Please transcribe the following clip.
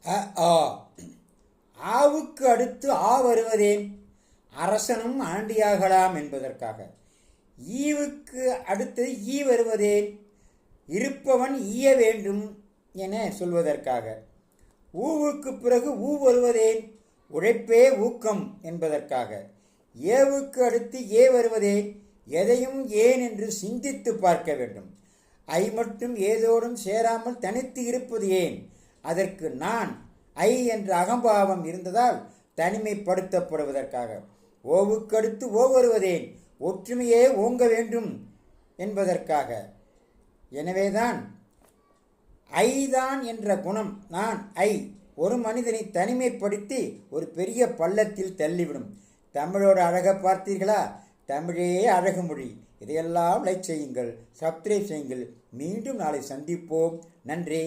அ ஆ ஆவுக்கு அடுத்து ஆ வருவதேன்? அரசனும் ஆண்டியாகலாம் என்பதற்காக. ஈவுக்கு அடுத்தது ஈ வருவதேன்? இருப்பவன் ஈய வேண்டும் என சொல்வதற்காக. ஊவுக்கு பிறகு ஊ வருவதேன்? உழைப்பே ஊக்கம் என்பதற்காக. ஏவுக்கு அடுத்து ஏ வருவதேன்? எதையும் ஏன் என்று சிந்தித்து பார்க்க வேண்டும். ஐ மட்டும் ஏதோடும் சேராமல் தனித்து இருப்பது ஏன்? அதற்கு நான் ஐ என்ற அகம்பாவம் இருந்ததால் தனிமைப்படுத்தப்படுவதற்காக. ஓவுக்கடுத்து ஓ வருவதேன்? ஒற்றுமையே ஓங்க வேண்டும் என்பதற்காக. எனவேதான் ஐதான் என்ற குணம் நான் ஐ ஒரு மனிதனை தனிமைப்படுத்தி ஒரு பெரிய பள்ளத்தில் தள்ளிவிடும். தமிழோட அழகை பார்த்தீர்களா? தமிழே அழகு மொழி. இதையெல்லாம் லைக் செய்யுங்கள், சப்ஸ்கிரைப் செய்யுங்கள். மீண்டும் நாளை சந்திப்போம். நன்றி.